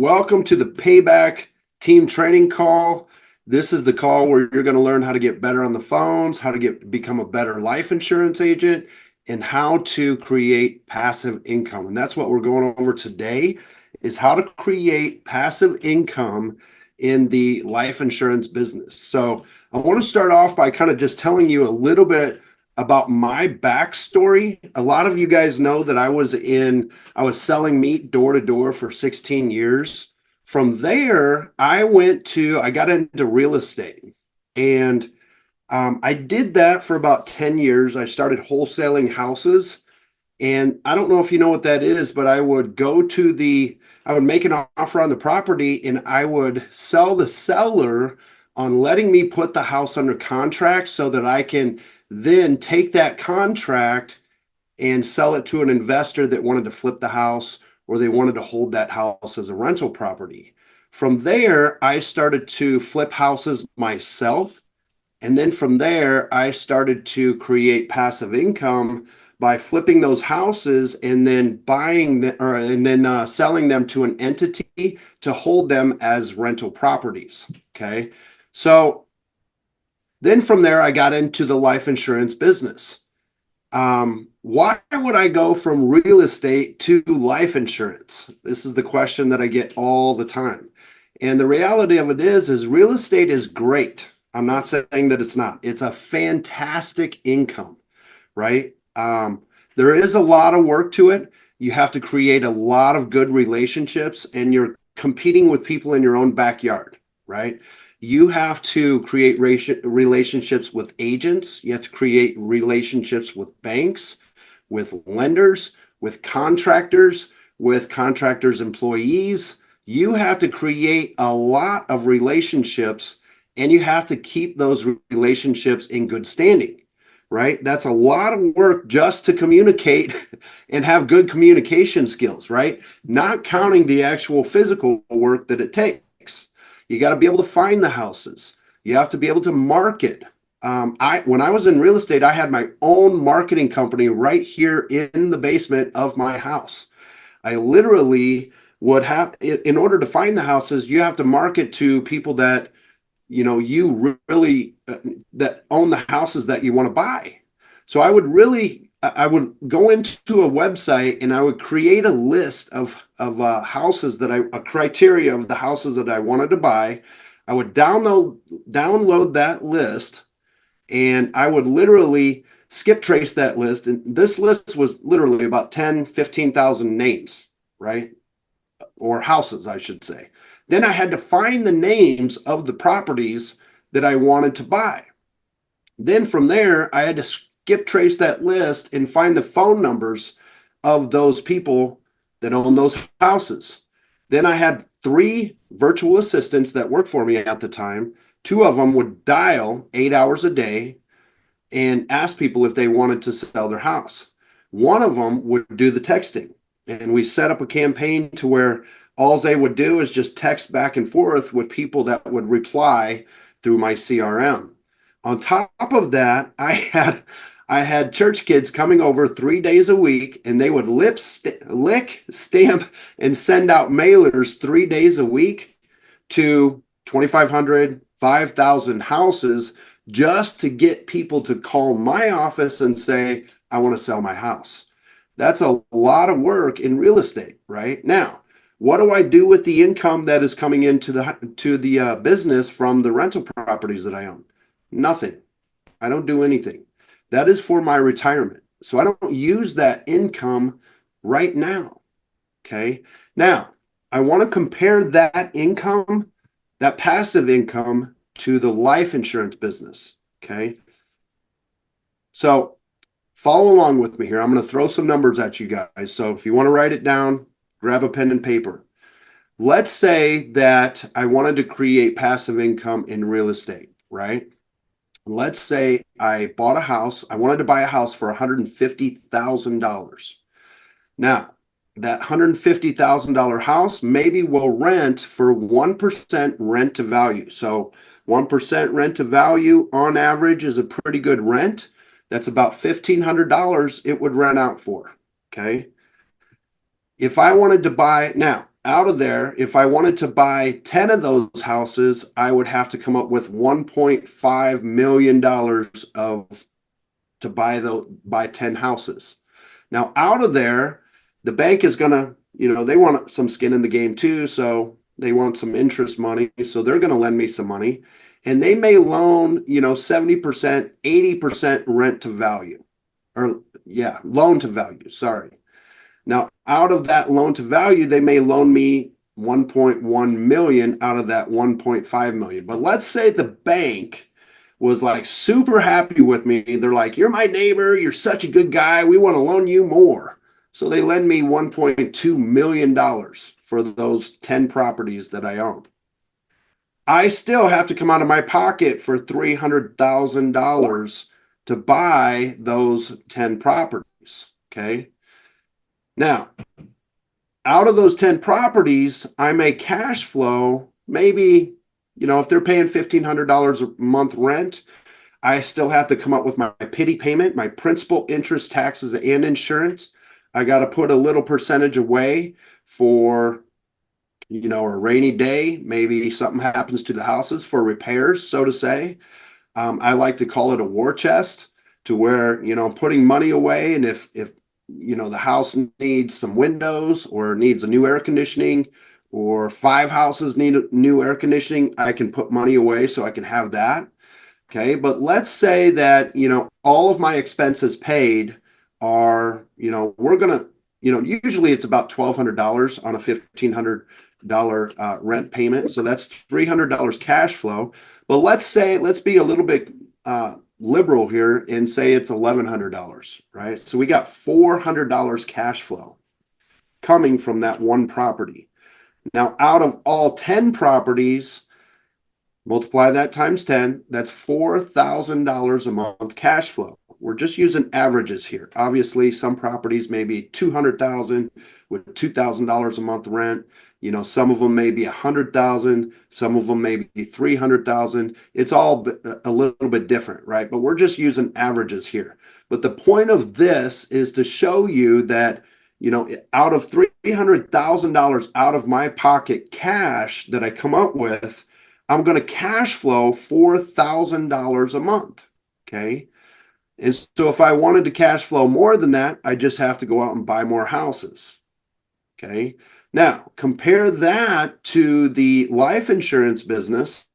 Welcome to the Payback Team Training Call. This is the call where you're going to learn how to get better on the phones, how to become a better life insurance agent, and how to create passive income. And that's what we're going over today, is how to create passive income in the life insurance business. So I want to start off by kind of just telling you a little bit about my backstory. A lot of you guys know that I was selling meat door to door for 16 years. From there, I got into real estate, and I did that for about 10 years. I started wholesaling houses, and I don't know if you know what that is, but I would make an offer on the property, and I would sell the seller on letting me put the house under contract so that I can then take that contract and sell it to an investor that wanted to flip the house, or they wanted to hold that house as a rental property. From there, I started to flip houses myself. And then from there, I started to create passive income by flipping those houses and then selling them to an entity to hold them as rental properties. Okay. So then from there, I got into the life insurance business. Why would I go from real estate to life insurance? This is the question that I get all the time. And the reality of it is real estate is great. I'm not saying that it's not. It's a fantastic income, right? There is a lot of work to it. You have to create a lot of good relationships, and you're competing with people in your own backyard, right? You have to create relationships with agents. You have to create relationships with banks, with lenders, with contractors employees. You have to create a lot of relationships, and you have to keep those relationships in good standing, right? That's a lot of work just to communicate and have good communication skills, right? Not counting the actual physical work that it takes. You got to be able to find the houses. You have to be able to market. When I was in real estate, I had my own marketing company right here in the basement of my house. I literally would have, in order to find the houses, you have to market to people that, that own the houses that you want to buy. So I would go into a website and I would create a list of houses a criteria of the houses that I wanted to buy. I would download that list, and I would literally skip trace that list. And this list was literally about 10, 15,000 names, right? Or houses, I should say. Then I had to find the names of the properties that I wanted to buy. Then from there, I had to skip trace that list and find the phone numbers of those people that own those houses. Then I had 3 virtual assistants that worked for me at the time. 2 of them would dial 8 hours a day and ask people if they wanted to sell their house. One of them would do the texting. And we set up a campaign to where all they would do is just text back and forth with people that would reply through my CRM. On top of that, I had church kids coming over 3 days a week, and they would lick, stamp, and send out mailers 3 days a week to 2,500, 5,000 houses just to get people to call my office and say, I want to sell my house. That's a lot of work in real estate, right? Now, what do I do with the income that is coming into the business from the rental properties that I own? Nothing. I don't do anything. That is for my retirement. So I don't use that income right now. Okay. Now, I want to compare that income, that passive income, to the life insurance business. Okay. So follow along with me here. I'm going to throw some numbers at you guys. So if you want to write it down, grab a pen and paper. Let's say that I wanted to create passive income in real estate, right? Let's say I bought a house. I wanted to buy a house for $150,000. Now, that $150,000 house maybe will rent for 1% rent to value. So 1% rent to value on average is a pretty good rent. That's about $1,500 it would rent out for. Okay. If I wanted to buy, now out of there, if I wanted to buy 10 of those houses, I would have to come up with $1.5 million of to buy 10 houses. Now, out of there, the bank is gonna, they want some skin in the game too, so they want some interest money, so they're gonna lend me some money, and they may loan, 70%, 80% rent to value, or yeah, loan to value. Sorry. Now, out of that loan to value, they may loan me 1.1 million out of that 1.5 million. But let's say the bank was like super happy with me. They're like, "You're my neighbor. You're such a good guy. We want to loan you more." So they lend me $1.2 million for those 10 properties that I own. I still have to come out of my pocket for $300,000 to buy those 10 properties. Okay. Now, out of those 10 properties, I may cash flow maybe, if they're paying $1,500 a month rent, I still have to come up with my pity payment, my principal, interest, taxes, and insurance. I got to put a little percentage away for, a rainy day. Maybe something happens to the houses for repairs, so to say. I like to call it a war chest, to where, putting money away. And if the house needs some windows or needs a new air conditioning, or 5 houses need new air conditioning, I can put money away so I can have that. Okay. But let's say that, all of my expenses paid are, we're going to, usually it's about $1,200 on a $1,500 rent payment. So that's $300 cash flow. But let's be a little bit, liberal here and say it's $1,100, right? So we got $400 cash flow coming from that one property. Now, out of all 10 properties, multiply that times 10, that's $4,000 a month cash flow. We're just using averages here. Obviously, some properties may be $200,000 with $2,000 a month rent. Some of them may be $100,000, some of them may be $300,000. It's all a little bit different, right? But we're just using averages here. But the point of this is to show you that, out of $300,000 out of my pocket cash that I come up with, I'm going to cash flow $4,000 a month. Okay. And so if I wanted to cash flow more than that, I just have to go out and buy more houses. Okay. Now, compare that to the life insurance business.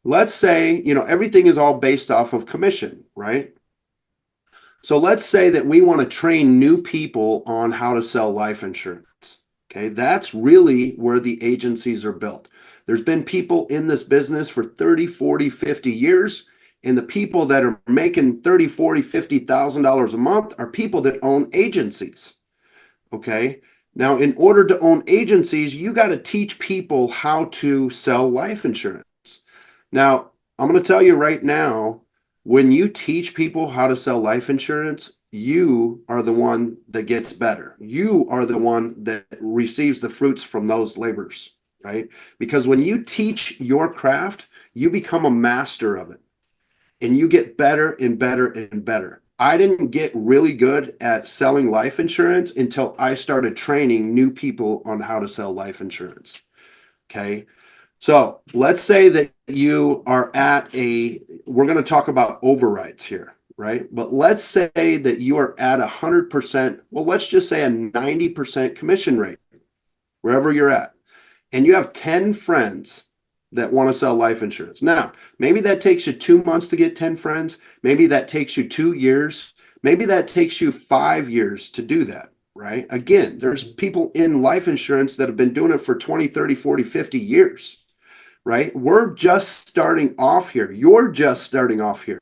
Let's say, everything is all based off of commission, right? So let's say that we want to train new people on how to sell life insurance. Okay. That's really where the agencies are built. There's been people in this business for 30, 40, 50 years. And the people that are making $30, $40, $50,000 a month are people that own agencies. Okay. Now, in order to own agencies, you got to teach people how to sell life insurance. Now, I'm going to tell you right now, when you teach people how to sell life insurance, you are the one that gets better. You are the one that receives the fruits from those labors, right? Because when you teach your craft, you become a master of it, and you get better and better and better. I didn't get really good at selling life insurance until I started training new people on how to sell life insurance. Okay. So let's say that you are we're going to talk about overrides here, right? But let's say that you are at 100%, well, let's just say a 90% commission rate, wherever you're at. And you have 10 friends that want to sell life insurance. Now, maybe that takes you 2 months to get 10 friends. Maybe that takes you 2 years. Maybe that takes you 5 years to do that, right? Again, there's people in life insurance that have been doing it for 20, 30, 40, 50 years, right? We're just starting off here. You're just starting off here.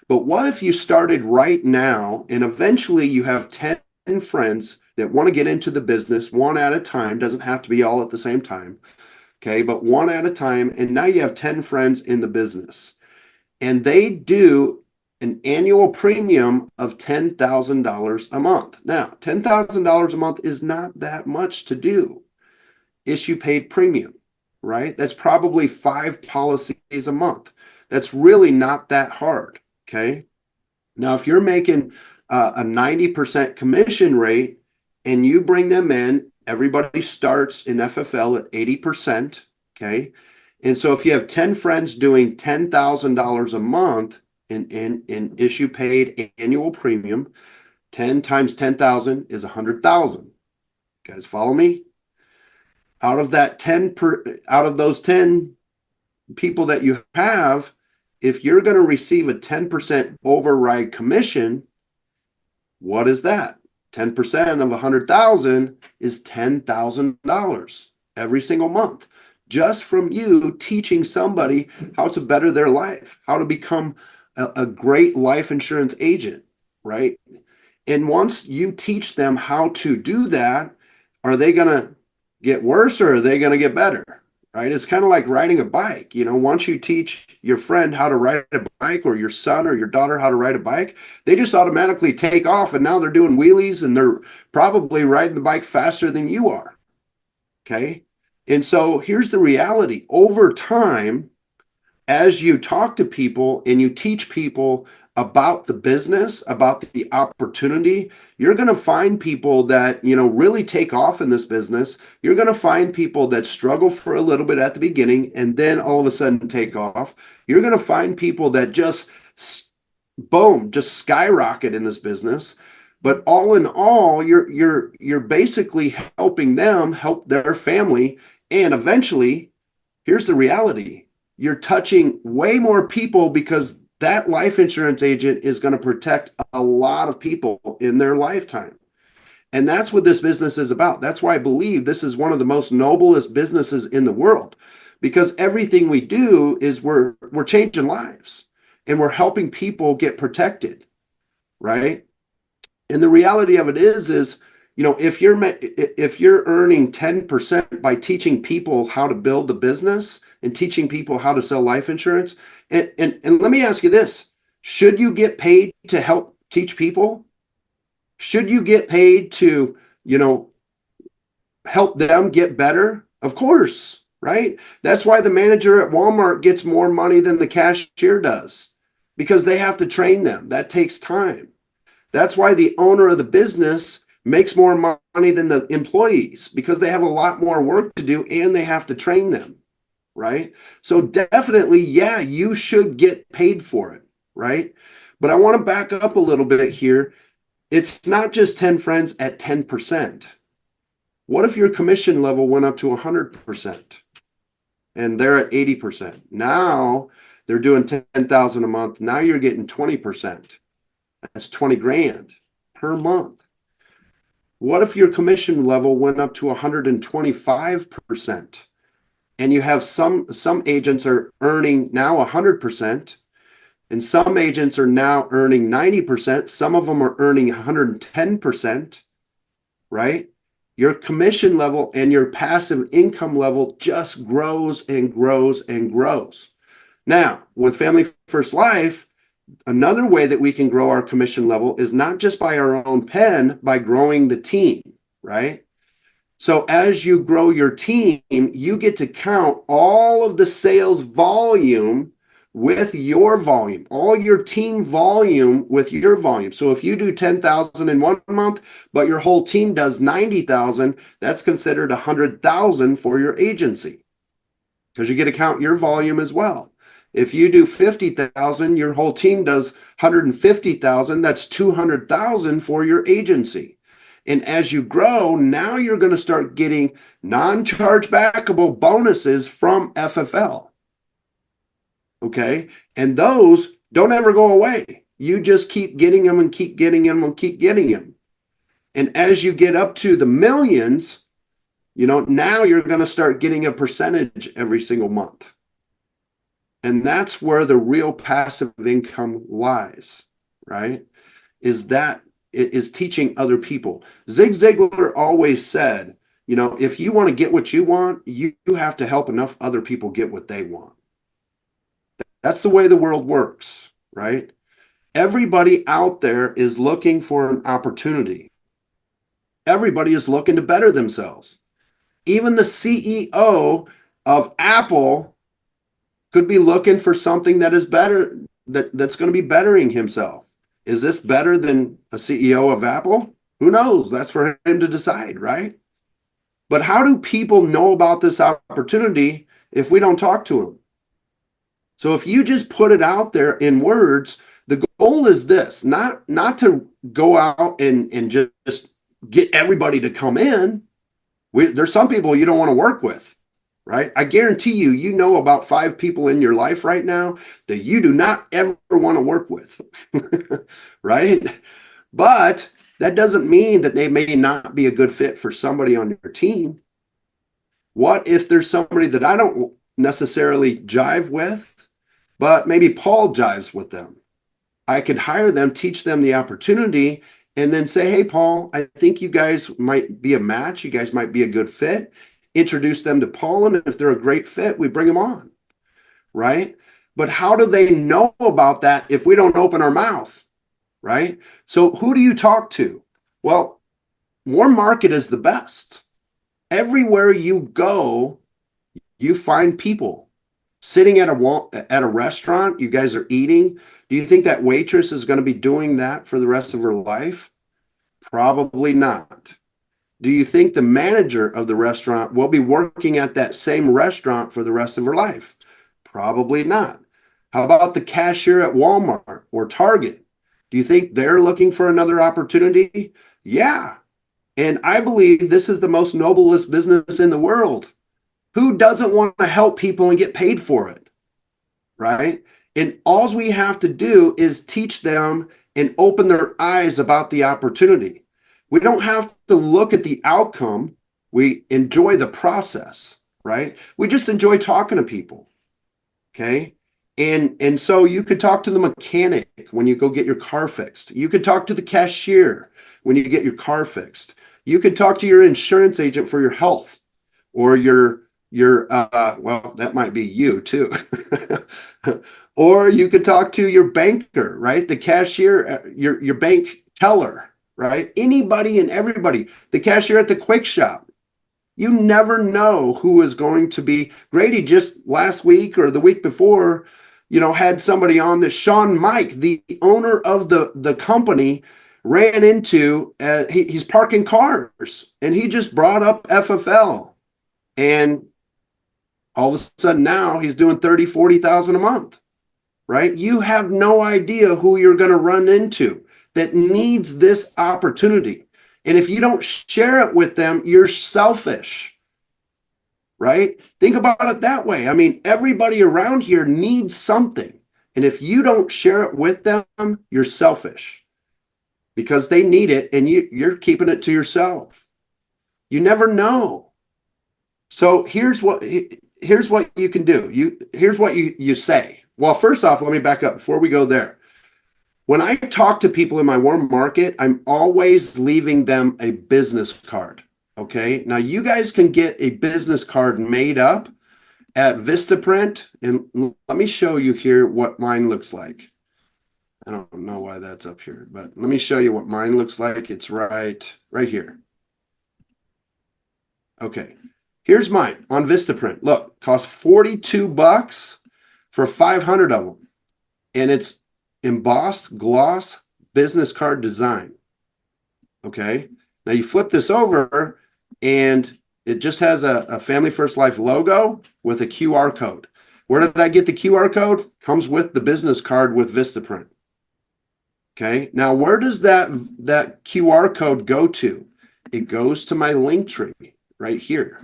But what if you started right now and eventually you have 10 friends that want to get into the business one at a time? Doesn't have to be all at the same time. Okay, but one at a time, and now you have 10 friends in the business, and they do an annual premium of $10,000 a month. Now, $10,000 a month is not that much to do. Issue paid premium, right? That's probably 5 policies a month. That's really not that hard. Okay. Now, if you're making a 90% commission rate and you bring them in Everybody starts in FFL at 80%. Okay. And so if you have 10 friends doing $10,000 a month in issue paid annual premium, 10 times 10,000 is 100,000. Guys, follow me? Out of those 10 people that you have, if you're going to receive a 10% override commission, what is that? 10% of 100,000 is $10,000 every single month, just from you teaching somebody how to better their life, how to become a great life insurance agent, right? And once you teach them how to do that, are they going to get worse or are they going to get better? Right? It's kind of like riding a bike. Once you teach your friend how to ride a bike or your son or your daughter how to ride a bike, they just automatically take off and now they're doing wheelies and they're probably riding the bike faster than you are. Okay. And so here's the reality. Over time, as you talk to people and you teach people about the business, about the opportunity, you're going to find people that, really take off in this business. You're going to find people that struggle for a little bit at the beginning and then all of a sudden take off. You're going to find people that just boom, just skyrocket in this business. But all in all, you're basically helping them help their family, and eventually, here's the reality. You're touching way more people because that life insurance agent is going to protect a lot of people in their lifetime. And that's what this business is about. That's why I believe this is one of the most noblest businesses in the world, because everything we do is we're changing lives and we're helping people get protected, right? And the reality of it is if you're earning 10% by teaching people how to build the business and teaching people how to sell life insurance, and let me ask you this: should you get paid to help teach people? Should you get paid to, help them get better? Of course, right? That's why the manager at Walmart gets more money than the cashier does, because they have to train them. That takes time. That's why the owner of the business makes more money than the employees, because they have a lot more work to do and they have to train them, right? So definitely, yeah, you should get paid for it, right? But I want to back up a little bit here. It's not just 10 friends at 10%. What if your commission level went up to 100% and they're at 80%? Now they're doing 10,000 a month. Now you're getting 20%. That's 20 grand per month. What if your commission level went up to 125%? And you have some agents are earning now 100%, and some agents are now earning 90%. Some of them are earning 110%, right? Your commission level and your passive income level just grows and grows and grows. Now, with Family First Life, another way that we can grow our commission level is not just by our own pen, by growing the team, right? So as you grow your team, you get to count all of the sales volume with your volume, all your team volume with your volume. So if you do 10,000 in one month, but your whole team does 90,000, that's considered 100,000 for your agency, because you get to count your volume as well. If you do 50,000, your whole team does 150,000, that's 200,000 for your agency. And as you grow, now you're going to start getting non-chargebackable bonuses from FFL. Okay. And those don't ever go away. You just keep getting them and keep getting them and keep getting them. And as you get up to the millions, now you're going to start getting a percentage every single month. And that's where the real passive income lies, right? Is teaching other people. Zig Ziglar always said, if you want to get what you want, you have to help enough other people get what they want. That's the way the world works, right? Everybody out there is looking for an opportunity. Everybody is looking to better themselves. Even the CEO of Apple could be looking for something that is better, that's going to be bettering himself. Is this better than a CEO of Apple? Who knows? That's for him to decide, right? But how do people know about this opportunity if we don't talk to them? So if you just put it out there in words, the goal is this, not to go out and just get everybody to come in. There's some people you don't want to work with, right? I guarantee you, you know about 5 people in your life right now that you do not ever want to work with, right? But that doesn't mean that they may not be a good fit for somebody on your team. What if there's somebody that I don't necessarily jive with, but maybe Paul jives with them? I could hire them, teach them the opportunity, and then say, hey, Paul, I think you guys might be a match. You guys might be a good fit. Introduce them to Paul, and if they're a great fit, we bring them on, right? But how do they know about that if we don't open our mouth, right? So who do you talk to? Well, warm market is the best. Everywhere you go, you find people sitting at a restaurant. You guys are eating. Do you think that waitress is going to be doing that for the rest of her life? Probably not. Do you think the manager of the restaurant will be working at that same restaurant for the rest of her life? Probably not. How about the cashier at Walmart or Target? Do you think they're looking for another opportunity? Yeah. And I believe this is the most noblest business in the world. Who doesn't want to help people and get paid for it, right? And all we have to do is teach them and open their eyes about the opportunity. We don't have to look at the outcome. We enjoy the process, right? We just enjoy talking to people, okay? And so you could talk to the mechanic when you go get your car fixed. You could talk to the cashier when you get your car fixed. You could talk to your insurance agent for your health, or well, that might be you too. Or you could talk to your banker, right? The cashier, your bank teller, right? Anybody and everybody. The cashier at the quick shop. You never know who is going to be. Grady just last week or the week before, had somebody on that Shawn Mike, the owner of the company, ran into. He's parking cars, and he just brought up FFL, and all of a sudden now he's doing 30, 40,000 a month, right? You have no idea who you're going to run into that needs this opportunity. And if you don't share it with them, you're selfish, right? Think about it that way. I mean, everybody around here needs something. And if you don't share it with them, you're selfish because they need it and you're keeping it to yourself. You never know. So here's what you can do. Here's what you say. Well, first off, let me back up before we go there. When I talk to people in my warm market, I'm always leaving them a business card. Okay. Now you guys can get a business card made up at Vistaprint. And let me show you here what mine looks like. I don't know why that's up here, but let me show you what mine looks like. It's right here. Okay. Here's mine on Vistaprint. Look, costs $42 for 500 of them. And it's embossed gloss business card design. Okay. Now you flip this over and it just has a Family First Life logo with a QR code. Where did I get the QR code? Comes with the business card with Vistaprint. Okay. Now where does that QR code go to? It goes to my link tree right here.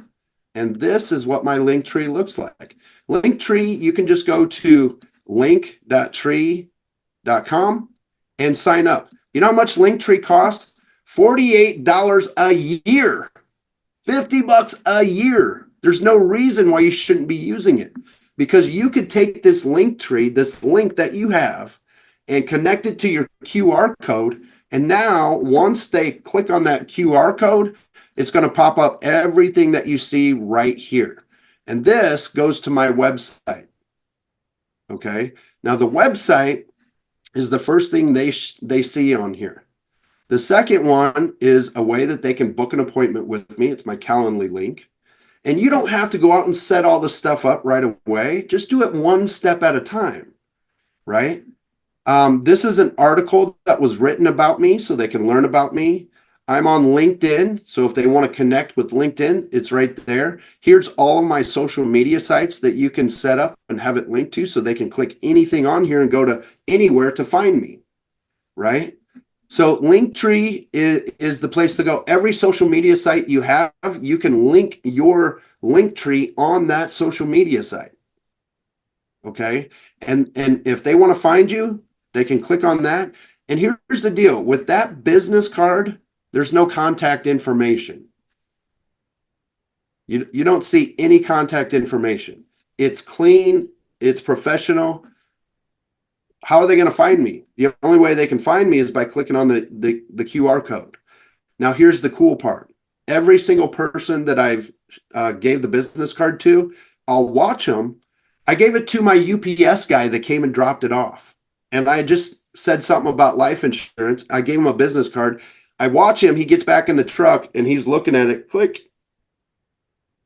And this is what my link tree looks like. Linktree, you can just go to link.tree.com and sign up. You know how much Linktree costs? $48 a year. $50 a year. There's no reason why you shouldn't be using it, because you could take this Linktree, this link that you have, and connect it to your QR code. And now once they click on that QR code, it's going to pop up everything that you see right here. And this goes to my website. Okay. Now the website is the first thing they see on here. The second one is a way that they can book an appointment with me. It's my Calendly link. And you don't have to go out and set all the stuff up right away. Just do it one step at a time, right? This is an article that was written about me so they can learn about me. I'm on LinkedIn. So if they want to connect with LinkedIn, it's right there. Here's all of my social media sites that you can set up and have it linked to, so they can click anything on here and go to anywhere to find me, right? So Linktree is the place to go. Every social media site you have, you can link your Linktree on that social media site. Okay. And if they want to find you, they can click on that. And here's the deal with that business card, there's no contact information. You don't see any contact information. It's clean, it's professional. How are they going to find me? The only way they can find me is by clicking on the QR code. Now, here's the cool part. Every single person that I've gave the business card to, I'll watch them. I gave it to my UPS guy that came and dropped it off. And I just said something about life insurance. I gave him a business card. I watch him. He gets back in the truck and he's looking at it. Click.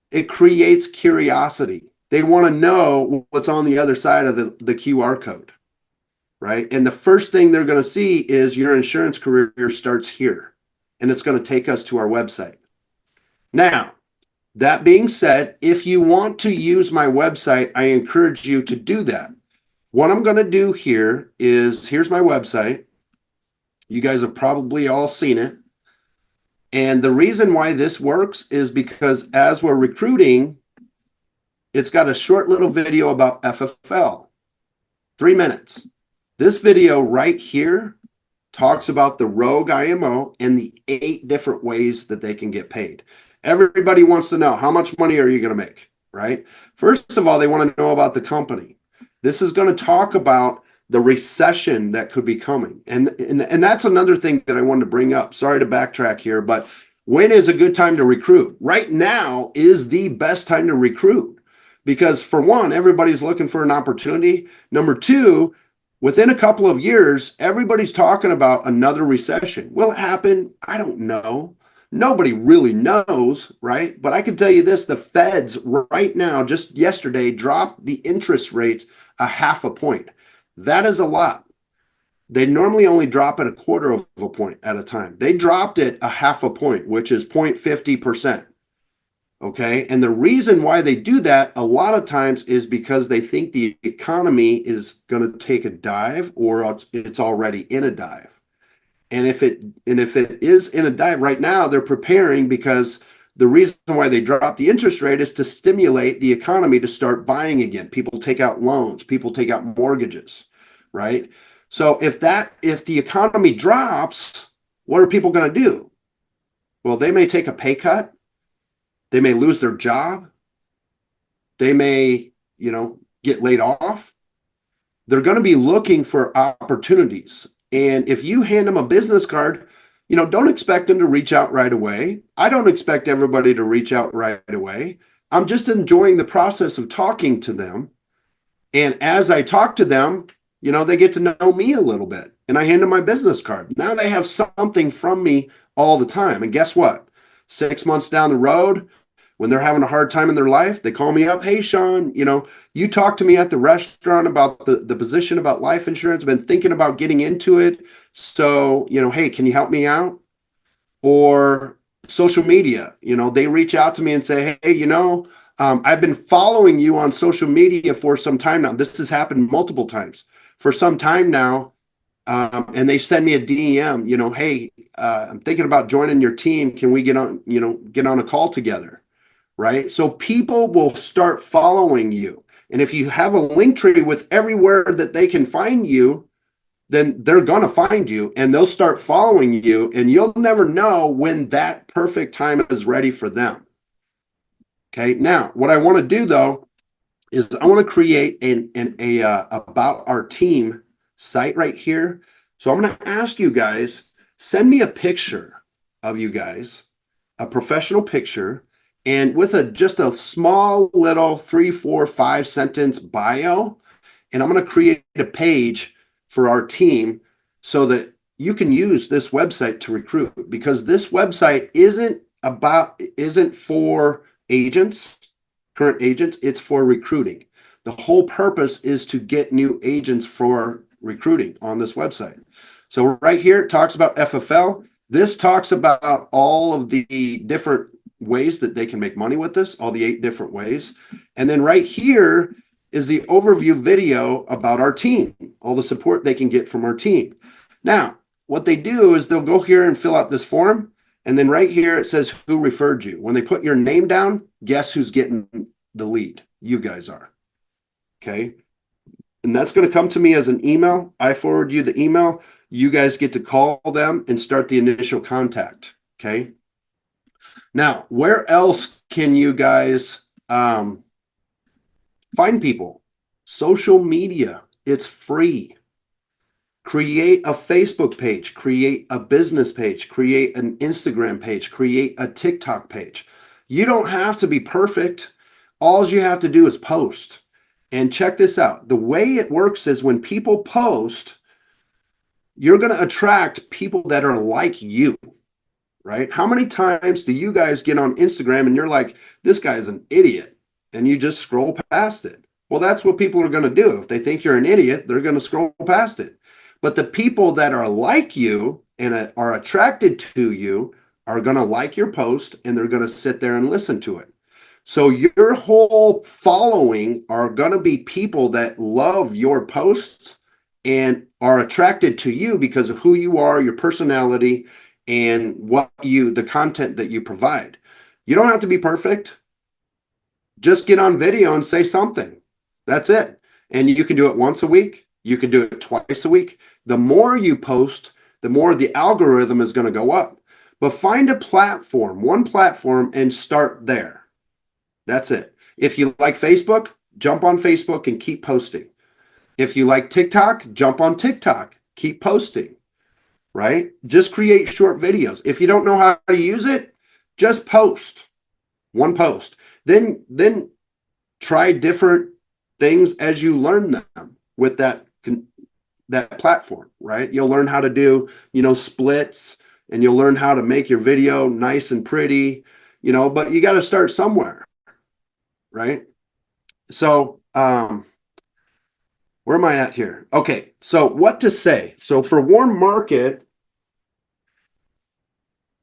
It creates curiosity. They want to know what's on the other side of the QR code, right? And the first thing they're going to see is your insurance career starts here. And it's going to take us to our website. Now, that being said, if you want to use my website, I encourage you to do that. What I'm going to do here is, here's my website. You guys have probably all seen it. And the reason why this works is because as we're recruiting, it's got a short little video about FFL, 3 minutes. This video right here talks about the Rogue IMO and the 8 different ways that they can get paid. Everybody wants to know, how much money are you going to make, right? First of all, they want to know about the company. This is going to talk about the recession that could be coming. And that's another thing that I wanted to bring up. Sorry to backtrack here, but when is a good time to recruit? Right now is the best time to recruit, because for one, everybody's looking for an opportunity. Number two, within a couple of years, everybody's talking about another recession. Will it happen? I don't know. Nobody really knows, right? But I can tell you this, the Feds right now, just yesterday, dropped the interest rates 0.5 point. That is a lot. They normally only drop it 1/4 point at a time. They dropped it 0.5 point, which is 0.50%. Okay. And the reason why they do that a lot of times is because they think the economy is going to take a dive, or it's already in a dive. And if it is in a dive right now, they're preparing, because the reason why they drop the interest rate is to stimulate the economy to start buying again. People take out loans, people take out mortgages, right? So if the economy drops, what are people going to do? Well, they may take a pay cut. They may lose their job. They may, get laid off. They're going to be looking for opportunities. And if you hand them a business card, don't expect them to reach out right away. I don't expect everybody to reach out right away. I'm just enjoying the process of talking to them. And as I talk to them, they get to know me a little bit. And I hand them my business card. Now they have something from me all the time. And guess what? 6 months down the road, when they're having a hard time in their life, they call me up. Hey, Shawn, you talked to me at the restaurant about the position about life insurance. I've been thinking about getting into it. So, hey, can you help me out? Or social media, they reach out to me and say, hey, I've been following you on social media for some time now. This has happened multiple times for some time now. And they send me a DM, hey, I'm thinking about joining your team. Can we get on a call together? Right? So people will start following you. And if you have a link tree with everywhere that they can find you, then they're going to find you and they'll start following you, and you'll never know when that perfect time is ready for them. Okay. Now, what I want to do though, is I want to create a about our team site right here. So I'm going to ask you guys, send me a picture of you guys, a professional picture, and with just a small little 3, 4, 5 sentence bio. And I'm going to create a page for our team so that you can use this website to recruit, because this website isn't for agents, current agents, it's for recruiting. The whole purpose is to get new agents for recruiting on this website. So right here, it talks about FFL. This talks about all of the different ways that they can make money with this, all the 8 different ways. And then right here is the overview video about our team, all the support they can get from our team. Now, what they do is they'll go here and fill out this form. And then right here, it says who referred you. When they put your name down, guess who's getting the lead? You guys are. Okay. And that's going to come to me as an email. I forward you the email. You guys get to call them and start the initial contact. Okay. Now, where else can you guys find people? Social media. It's free. Create a Facebook page, create a business page, create an Instagram page, create a TikTok page. You don't have to be perfect. All you have to do is post. And check this out. The way it works is when people post, you're going to attract people that are like you, right? How many times do you guys get on Instagram and you're like, this guy is an idiot, and you just scroll past it? Well, that's what people are going to do. If they think you're an idiot, they're going to scroll past it. But the people that are like you and are attracted to you are going to like your post, and they're going to sit there and listen to it. So your whole following are going to be people that love your posts and are attracted to you because of who you are, your personality, and the content that you provide. You don't have to be perfect. Just get on video and say something. That's it. And you can do it once a week. You can do it twice a week. The more you post, the more the algorithm is going to go up. But find a platform, one platform, and start there. That's it. If you like Facebook, jump on Facebook and keep posting. If you like TikTok, jump on TikTok, keep posting, right? Just create short videos. If you don't know how to use it, just post one post. Then try different things as you learn them with that platform, right? You'll learn how to do, splits, and you'll learn how to make your video nice and pretty, but you got to start somewhere, right? So, where am I at here? Okay, so what to say? So for warm market,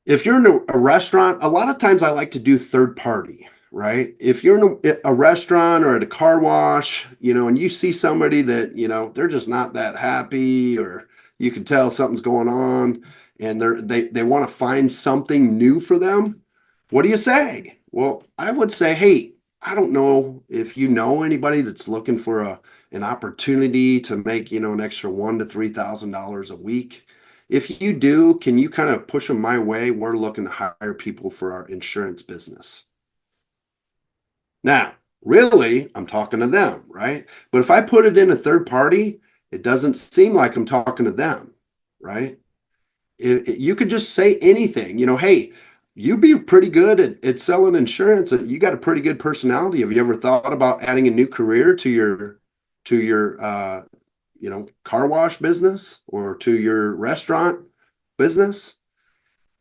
if you're in a restaurant, a lot of times I like to do third party, right? If you're in a restaurant or at a car wash, and you see somebody that, they're just not that happy, or you can tell something's going on, and they want to find something new for them, what do you say? Well, I would say, hey, I don't know if you know anybody that's looking for an opportunity to make, an extra $1,000 to $3,000 a week. If you do, can you kind of push them my way? We're looking to hire people for our insurance business. Now, really, I'm talking to them, right? But if I put it in a third party, it doesn't seem like I'm talking to them, right? You could just say anything, hey, you'd be pretty good at selling insurance. You got a pretty good personality. Have you ever thought about adding a new career to your car wash business or to your restaurant business?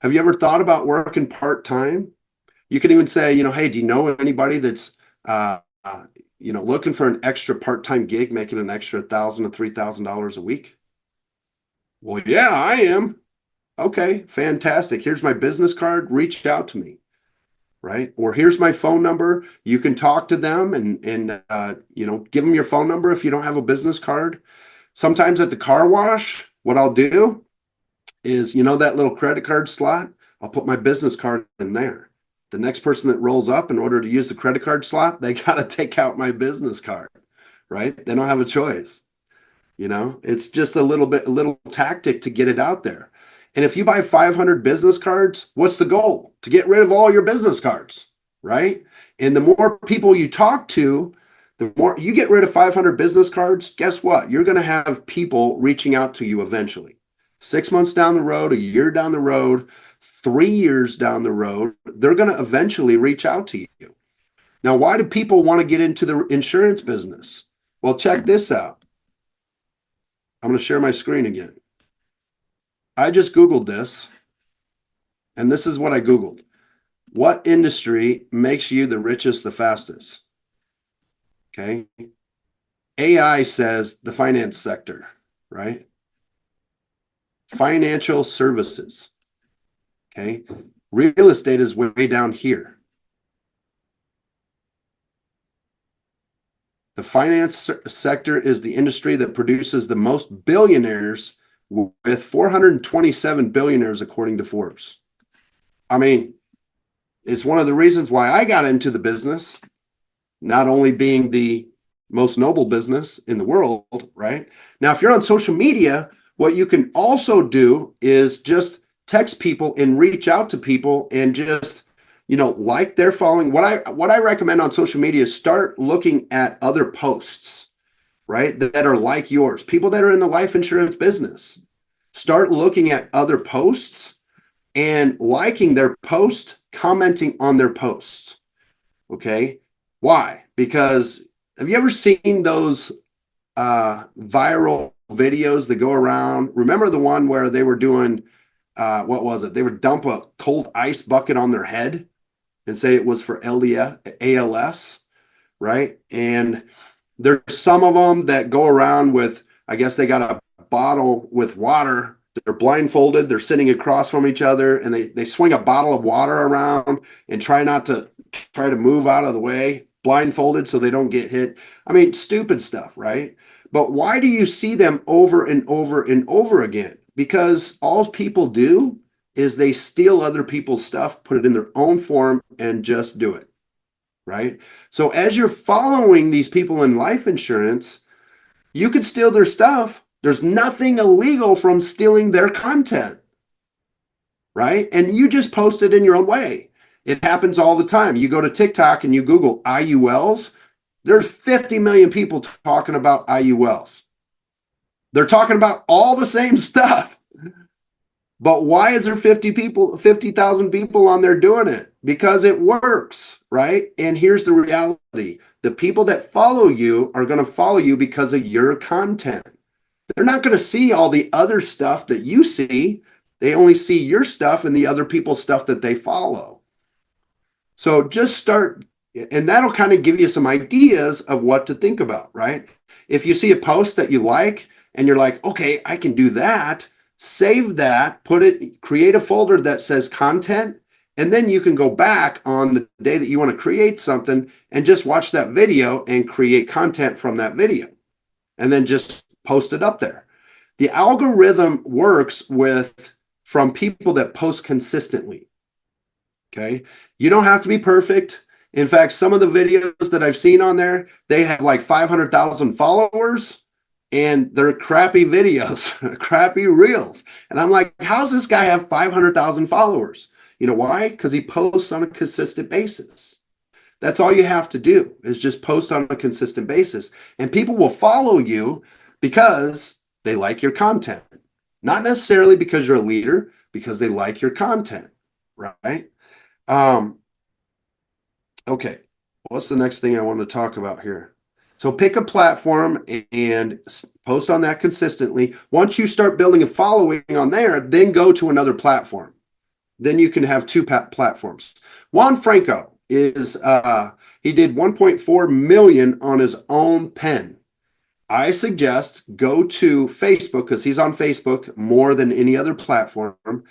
Have you ever thought about working part-time? You can even say, hey, do you know anybody that's looking for an extra part-time gig, making an extra $1,000 to $3,000 a week? Well, yeah, I am. Okay, fantastic. Here's my business card. Reach out to me, right? Or here's my phone number. You can talk to them and give them your phone number if you don't have a business card. Sometimes at the car wash, what I'll do is, that little credit card slot, I'll put my business card in there. The next person that rolls up, in order to use the credit card slot, they got to take out my business card, right? They don't have a choice. It's just a little tactic to get it out there. And if you buy 500 business cards, what's the goal? To get rid of all your business cards, right? And the more people you talk to, the more you get rid of 500 business cards, guess what? You're going to have people reaching out to you eventually. 6 months down the road, a year down the road, 3 years down the road, they're going to eventually reach out to you. Now, why do people want to get into the insurance business? Well, check this out. I'm going to share my screen again. I just Googled this, and this is what I Googled. What industry makes you the richest the fastest? Okay. AI says the finance sector, right? Financial services. Okay. Real estate is way down here. The finance sector is the industry that produces the most billionaires, with 427 billionaires according to Forbes. I mean, it's one of the reasons why I got into the business, not only being the most noble business in the world, right? Now, if you're on social media, what you can also do is just text people and reach out to people and just, like they're following. What I recommend on social media is start looking at other posts, right? That are like yours, people that are in the life insurance business. Start looking at other posts and liking their post, commenting on their posts. Okay. Why? Because have you ever seen those viral videos that go around? Remember the one where they were doing, what was it? They would dump a cold ice bucket on their head and say it was for ALS, right? And there's some of them that go around with, I guess they got a bottle with water. They're blindfolded. They're sitting across from each other, and they swing a bottle of water around and try to move out of the way, blindfolded, so they don't get hit. I mean, stupid stuff, right? But why do you see them over and over and over again? Because all people do is they steal other people's stuff, put it in their own form, and just do it, right? So as you're following these people in life insurance, you could steal their stuff. There's nothing illegal from stealing their content, right? And you just post it in your own way. It happens all the time. You go to TikTok and you Google IULs. There's 50 million people talking about IULs. They're talking about all the same stuff. But why is there 50,000 people on there doing it? Because it works, right? And here's the reality. The people that follow you are going to follow you because of your content. They're not going to see all the other stuff that you see. They only see your stuff and the other people's stuff that they follow. So just start, and that'll kind of give you some ideas of what to think about, right? If you see a post that you like and you're like, okay, I can do that, save that, create a folder that says content, and then you can go back on the day that you want to create something and just watch that video and create content from that video, and then just post it up there. The algorithm works from people that post consistently. Okay. You don't have to be perfect. In fact, some of the videos that I've seen on there, they have like 500,000 followers and they're crappy videos, crappy reels. And I'm like, how's this guy have 500,000 followers? You know why? Because he posts on a consistent basis. That's all you have to do, is just post on a consistent basis. And people will follow you because they like your content. Not necessarily because you're a leader, because they like your content, right? Okay, what's the next thing I want to talk about here? So pick a platform and post on that consistently. Once you start building a following on there, then go to another platform. Then you can have two platforms. Juan Franco is, he did 1.4 million on his own pen. I suggest go to Facebook, because he's on Facebook more than any other platform,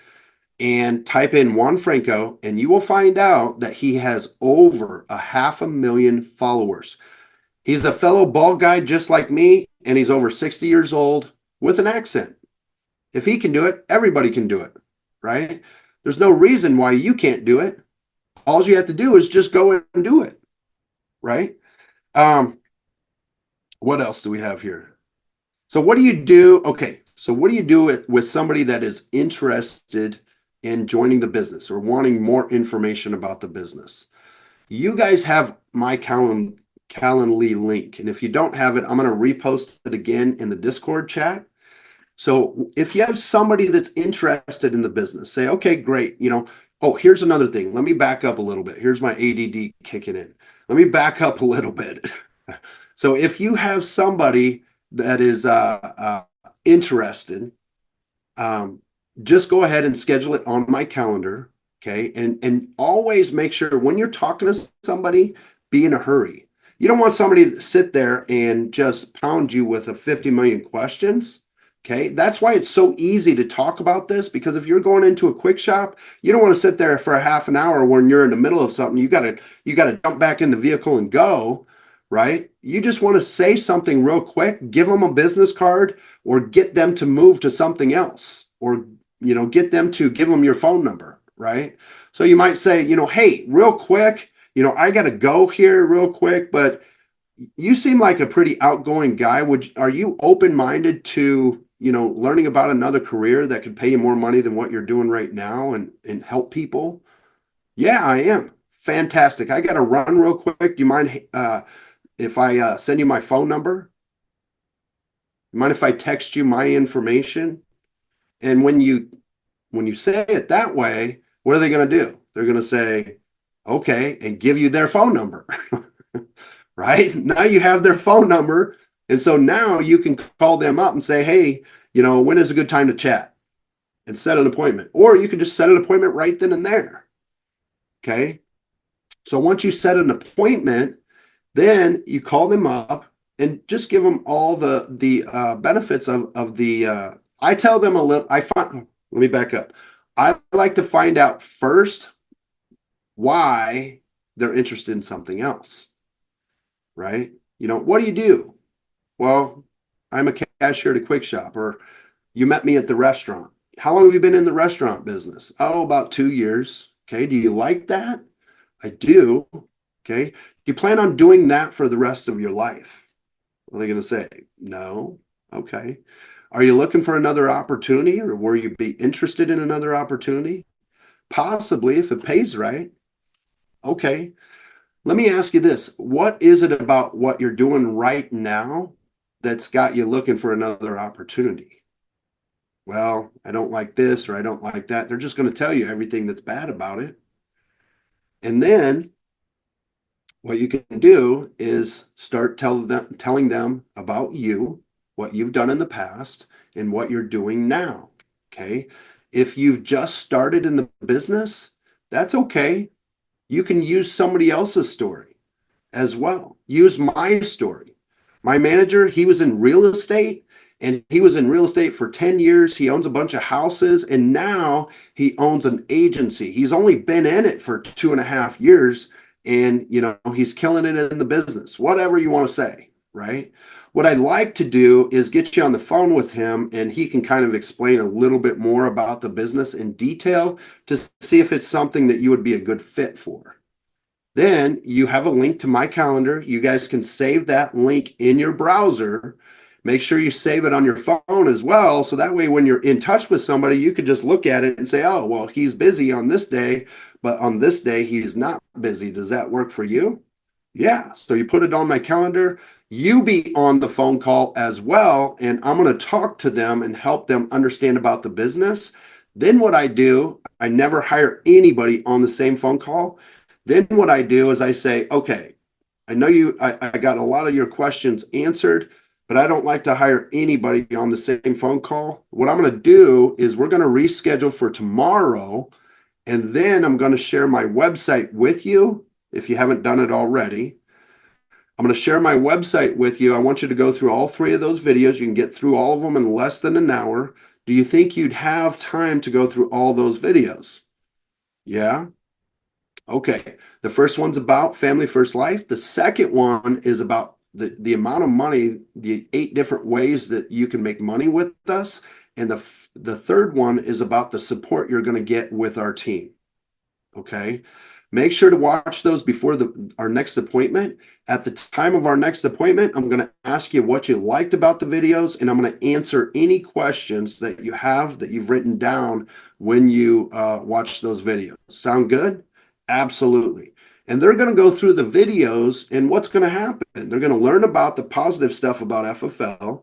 and type in Juan Franco, and you will find out that he has over 500,000 followers. He's a fellow bald guy just like me, and he's over 60 years old with an accent. If he can do it, everybody can do it, right? There's no reason why you can't do it. All you have to do is just go and do it, right? What else do we have here? So what do you do? Okay, so what do you do with somebody that is interested in joining the business or wanting more information about the business? You guys have my Calendly link. And if you don't have it, I'm going to repost it again in the Discord chat. So if you have somebody that's interested in the business, say, okay, great. Oh, here's another thing. Let me back up a little bit. Here's my ADD kicking in. Let me back up a little bit. So if you have somebody that is interested, just go ahead and schedule it on my calendar. Okay. And always make sure when you're talking to somebody, be in a hurry. You don't want somebody to sit there and just pound you with 50 million questions. Okay, that's why it's so easy to talk about this, because if you're going into a quick shop, you don't want to sit there for a half an hour when you're in the middle of something. You got to jump back in the vehicle and go, right? You just want to say something real quick, give them a business card, or get them to move to something else, or get them to give them your phone number, right? So you might say, hey, real quick, I got to go here real quick, but you seem like a pretty outgoing guy. Are you open-minded to, learning about another career that could pay you more money than what you're doing right now and help people? Yeah, I am. Fantastic. I got to run real quick. Do you mind if I send you my phone number? You mind if I text you my information? And when you say it that way, what are they going to do? They're going to say, okay, and give you their phone number. Right? Now you have their phone number. And so now you can call them up and say, hey, when is a good time to chat, and set an appointment. Or you can just set an appointment right then and there. Okay. So once you set an appointment, then you call them up and just give them all the benefits of the. I tell them a little. Let me back up. I like to find out first why they're interested in something else, right? What do you do? Well, I'm a cashier at a quick shop, or you met me at the restaurant. How long have you been in the restaurant business? Oh, about 2 years. Okay. Do you like that? I do. Okay. Do you plan on doing that for the rest of your life? What are they going to say? No. Okay. Are you looking for another opportunity, or will you be interested in another opportunity? Possibly, if it pays right. Okay. Let me ask you this. What is it about what you're doing right now that's got you looking for another opportunity? Well, I don't like this, or I don't like that. They're just going to tell you everything that's bad about it. And then what you can do is start telling them about you, what you've done in the past, and what you're doing now. Okay. If you've just started in the business, that's okay. You can use somebody else's story as well. Use my story. My manager, he was in real estate, and he was in real estate for 10 years. He owns a bunch of houses, and now he owns an agency. He's only been in it for 2.5 years, and he's killing it in the business, whatever you want to say, right? What I'd like to do is get you on the phone with him, and he can kind of explain a little bit more about the business in detail to see if it's something that you would be a good fit for. Then you have a link to my calendar. You guys can save that link in your browser. Make sure you save it on your phone as well. So that way, when you're in touch with somebody, you could just look at it and say, oh, well, he's busy on this day, but on this day, he's not busy. Does that work for you? Yeah. So you put it on my calendar. You be on the phone call as well. And I'm going to talk to them and help them understand about the business. Then what I do, I never hire anybody on the same phone call. Then what I do is I say, okay, I know I got a lot of your questions answered, but I don't like to hire anybody on the same phone call. What I'm going to do is we're going to reschedule for tomorrow, and then I'm going to share my website with you if you haven't done it already. I'm going to share my website with you. I want you to go through all 3 of those videos. You can get through all of them in less than an hour. Do you think you'd have time to go through all those videos? Yeah. Okay. The first one's about Family First Life. The second one is about the amount of money, the 8 different ways that you can make money with us. And the third one is about the support you're going to get with our team. Okay. Make sure to watch those before our next appointment. At the time of our next appointment, I'm going to ask you what you liked about the videos, and I'm going to answer any questions that you have that you've written down when you watch those videos. Sound good? Absolutely. And they're going to go through the videos, and what's going to happen? They're going to learn about the positive stuff about FFL.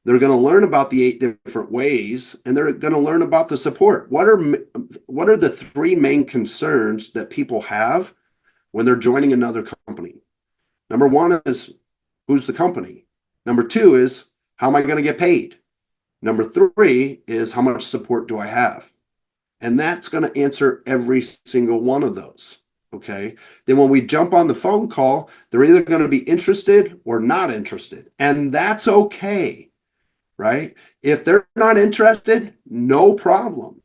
They're going to learn about the 8 different ways, and they're going to learn about the support. What are the 3 main concerns that people have when they're joining another company? Number 1 is, who's the company? Number 2 is, how am I going to get paid? Number 3 is, how much support do I have? And that's going to answer every single one of those. Okay. Then when we jump on the phone call, they're either going to be interested or not interested. And that's okay. right? If they're not interested, no problem.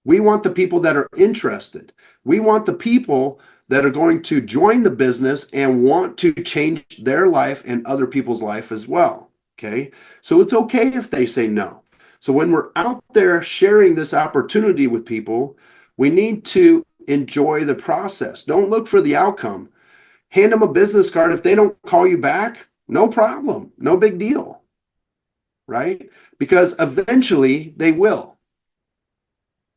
We want the people that are interested. We want the people that are going to join the business and want to change their life and other people's life as well. Okay. So it's okay if they say no. So when we're out there sharing this opportunity with people, we need to enjoy the process. Don't look for the outcome. Hand them a business card. If they don't call you back, no problem. No big deal. Right? Because eventually they will.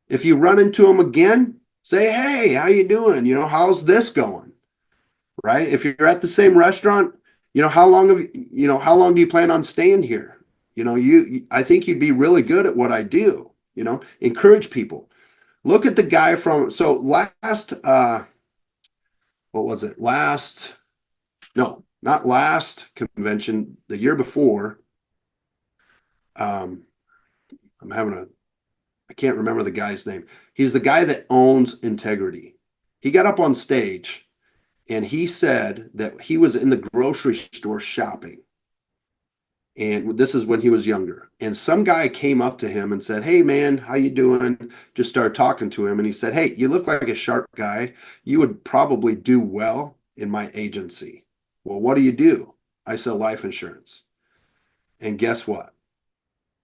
If you run into them again, say, "Hey, how you doing? How's this going?" Right? If you're at the same restaurant, how long do you plan on staying here? I think you'd be really good at what I do. Encourage people. Look at the guy so last what was it? No, not last convention, the year before. Um, I'm having I can't remember the guy's name. He's the guy that owns integrity. He got up on stage and he said that he was in the grocery store shopping. And this is when he was younger. And some guy came up to him and said, "Hey man, how you doing?" Just started talking to him. And he said, "Hey, you look like a sharp guy. You would probably do well in my agency." "Well, what do you do?" "I sell life insurance." And guess what?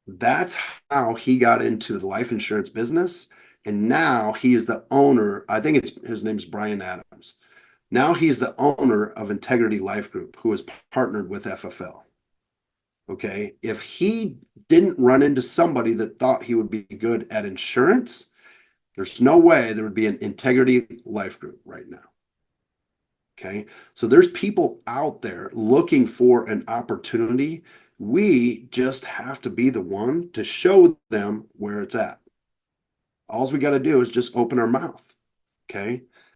That's how he got into the life insurance business. And now he is the owner. I think his name's Brian Adams. Now he's the owner of Integrity Life Group, who is partnered with FFL. Okay. If he didn't run into somebody that thought he would be good at insurance, there's no way there would be an Integrity Life Group right now. Okay. So there's people out there looking for an opportunity. We just have to be the one to show them where it's at. All we got to do is just open our mouth. Okay.